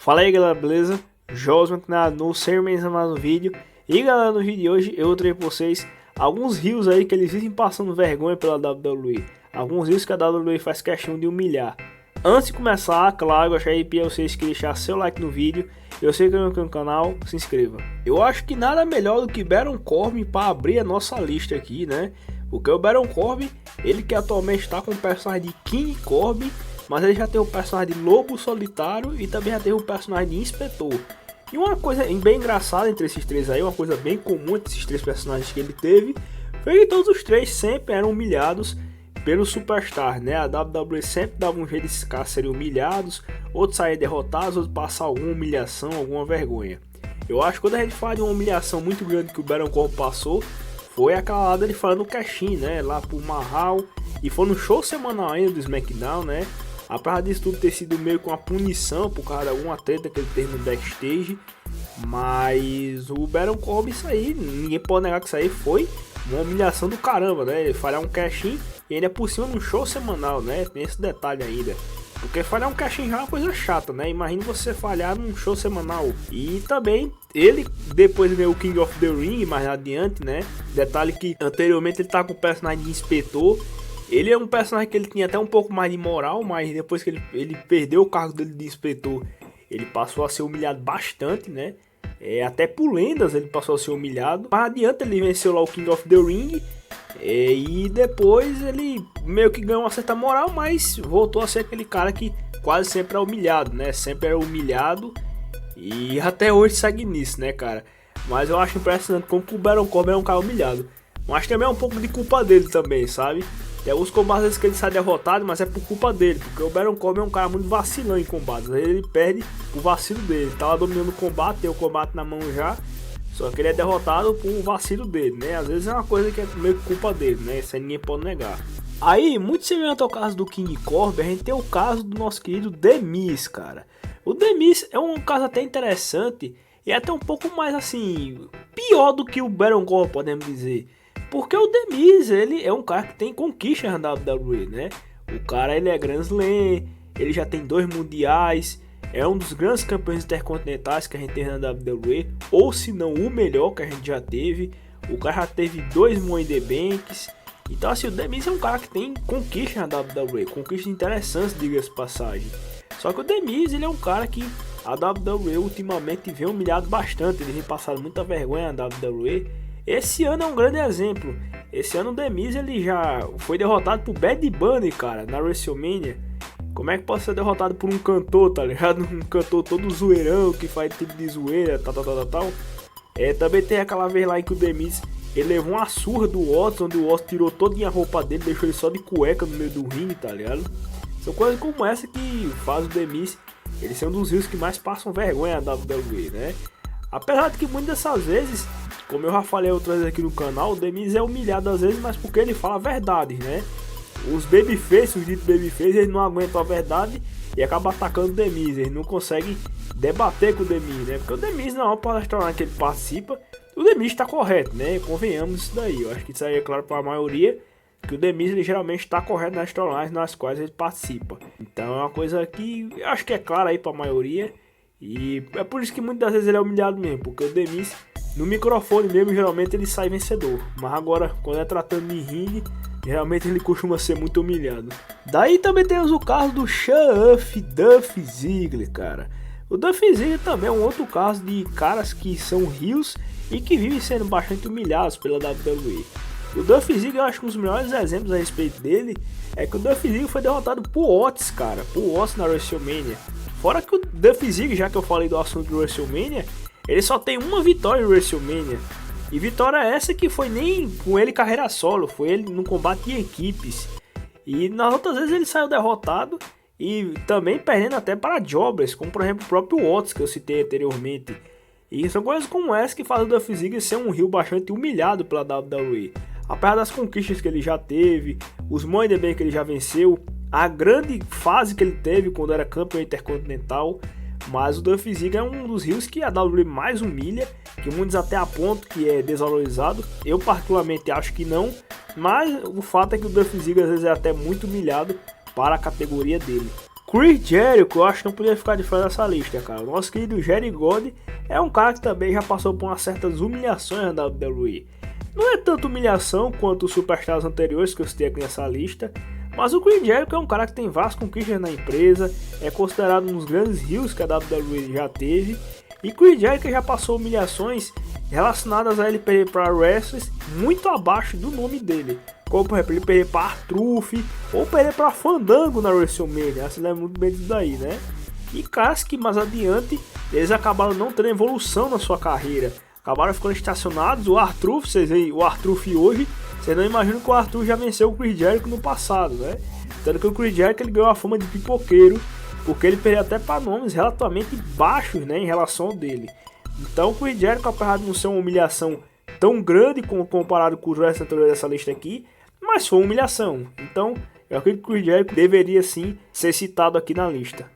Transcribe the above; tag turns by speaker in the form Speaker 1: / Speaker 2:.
Speaker 1: Fala aí galera, beleza? Josman no Ser mais um vídeo. E galera, no vídeo de hoje eu trago pra vocês alguns rios aí que eles vivem passando vergonha pela WWE. Alguns rios que a WWE faz questão de humilhar. Antes de começar, claro, eu gostaria de pedir a vocês que deixar seu like no vídeo. Eu sei que não é no canal, se inscreva. Eu acho que nada melhor do que Baron Corbin para abrir a nossa lista aqui, né? Porque o Baron Corbin, ele que atualmente está com o personagem de King Corbin, mas ele já tem o personagem de Lobo Solitário e também já tem o personagem de Inspetor. E uma coisa bem engraçada entre esses três aí, uma coisa bem comum entre esses três personagens que ele teve, foi que todos os três sempre eram humilhados pelo Superstar, né? A WWE sempre dava um jeito desses caras serem humilhados, outros saírem derrotados, outros passar alguma humilhação, alguma vergonha. Eu acho que quando a gente fala de uma humilhação muito grande que o Baron Corbin passou, foi aquela lá dele falando o Cashin, né? Lá pro Mahal, e foi no show semanal ainda do SmackDown, né? Apesar disso tudo ter sido meio com uma punição por causa de alguma treta que ele teve no backstage, mas o Baron Corbin, isso aí, ninguém pode negar que isso aí foi uma humilhação do caramba, né? Ele falhar um cash-in e ainda por cima num show semanal, né? Tem esse detalhe ainda. Porque falhar um cash-in já é uma coisa chata, né? Imagina você falhar num show semanal. E também ele depois veio o King of the Ring mais adiante, né? Detalhe que anteriormente ele tá com o personagem de Inspetor. Ele é um personagem que ele tinha até um pouco mais de moral, mas depois que ele perdeu o cargo dele de Inspetor, ele passou a ser humilhado bastante, né? Até por lendas ele passou a ser humilhado. Mais adiante ele venceu lá o King of the Ring. E depois ele meio que ganhou uma certa moral, mas voltou a ser aquele cara que quase sempre é humilhado, né? Sempre é humilhado e até hoje segue nisso, né, cara? Mas eu acho impressionante como que o Baron Corbin é um cara humilhado. Mas também é um pouco de culpa dele também, sabe? Tem alguns combates que ele sai derrotado, mas é por culpa dele, porque o Baron Corbin é um cara muito vacilão em combates. Ele perde o vacilo dele. Ele tava dominando o combate, tem o combate na mão já, só que ele é derrotado por vacilo dele, né? Às vezes é uma coisa que é meio que culpa dele, né? Isso aí ninguém pode negar. Aí, muito semelhante ao caso do King Corbin, a gente tem o caso do nosso querido The Miz, cara. O The Miz é um caso até interessante e até um pouco mais assim, pior do que o Baron Corbin, podemos dizer. Porque o The Miz, ele é um cara que tem conquista na WWE, né? O cara, ele é Grand Slam, ele já tem 2 mundiais, é um dos grandes campeões intercontinentais que a gente tem na WWE, ou se não o melhor que a gente já teve. O cara já teve 2 Money in the Banks. Então assim, o The Miz é um cara que tem conquista na WWE, conquistas interessantes, diga-se passagem. Só que o The Miz, ele é um cara que a WWE ultimamente vem humilhado bastante, ele vem passando muita vergonha na WWE. Esse ano é um grande exemplo. Esse ano o The Miz, ele já foi derrotado por Bad Bunny, cara, na WrestleMania. Como é que pode ser derrotado por um cantor, tá ligado? Um cantor todo zoeirão, que faz tipo de zoeira, tal. Também tem aquela vez lá em que o The Miz, ele levou uma surra do Watts, onde o Watts tirou toda a roupa dele, deixou ele só de cueca no meio do ringue, tá ligado? São coisas como essa que faz o The Miz, ele ser um dos rios que mais passam vergonha da WWE, né? Apesar de que muitas dessas vezes, como eu já falei outras vezes aqui no canal, o The Miz é humilhado às vezes, mas porque ele fala a verdade, né? Os babyface, os ditos babyface, eles não aguentam a verdade e acabam atacando o The Miz. Eles não conseguem debater com o The Miz, né? Porque o The Miz, na palestra que ele participa, o The Miz está correto, né? Convenhamos isso daí. Eu acho que isso aí é claro para a maioria, que o The Miz, ele geralmente está correto nas storylines nas quais ele participa. Então é uma coisa que eu acho que é clara aí para a maioria. E é por isso que muitas das vezes ele é humilhado mesmo, porque o The Miz, no microfone mesmo, geralmente ele sai vencedor. Mas agora, quando é tratando de ringue, geralmente ele costuma ser muito humilhado. Daí também temos o caso do Duff Ziggler, cara. O Duff Ziggler também é um outro caso de caras que são rios e que vivem sendo bastante humilhados pela WWE. O Duff Ziggler, eu acho que um dos melhores exemplos a respeito dele é que o Duff Ziggler foi derrotado por Otis, cara. Por Otis na WrestleMania. Fora que o Duff Ziggler, já que eu falei do assunto do WrestleMania, ele só tem uma vitória em WrestleMania. E vitória essa que foi nem com ele carreira solo, foi ele no combate de equipes. E nas outras vezes ele saiu derrotado e também perdendo até para jobbers, como por exemplo o próprio Watts que eu citei anteriormente. E são coisas como essa que faz o Duff Ziggler ser um heel bastante humilhado pela WWE. Apesar das conquistas que ele já teve, os Money in the Bank que ele já venceu, a grande fase que ele teve quando era campeão intercontinental. Mas o Duff Ziggler é um dos rios que a WWE mais humilha, que muitos até apontam que é desvalorizado. Eu particularmente acho que não, mas o fato é que o Duff Ziggler às vezes é até muito humilhado para a categoria dele. Chris Jericho, eu acho que não podia ficar de fora dessa lista, cara. O nosso querido Jerry God é um cara que também já passou por umas certas humilhações na WWE. Não é tanto humilhação quanto os superstars anteriores que eu citei aqui nessa lista, mas o Chris Jericho é um cara que tem várias conquistas na empresa, é considerado um dos grandes heels que a WWE já teve, e Chris Jericho já passou humilhações relacionadas a ele perder para wrestlers muito abaixo do nome dele, como por exemplo ele perder para R-Truth ou perder para Fandango na WrestleMania, você lembra muito bem disso daí, né? E caras que mais adiante eles acabaram não tendo evolução na sua carreira, acabaram ficando estacionados. O R-Truth, vocês veem o R-Truth hoje, vocês não imaginam que o R-Truth já venceu o Chris Jericho no passado, né? Tanto que o Chris Jericho ele ganhou a fama de pipoqueiro, porque ele perdeu até para nomes relativamente baixos, né, em relação ao dele. Então o Chris Jericho, apesar de não ser uma humilhação tão grande comparado com os wrestlers anteriores dessa lista aqui, mas foi uma humilhação. Então eu acredito que o Chris Jericho deveria sim ser citado aqui na lista.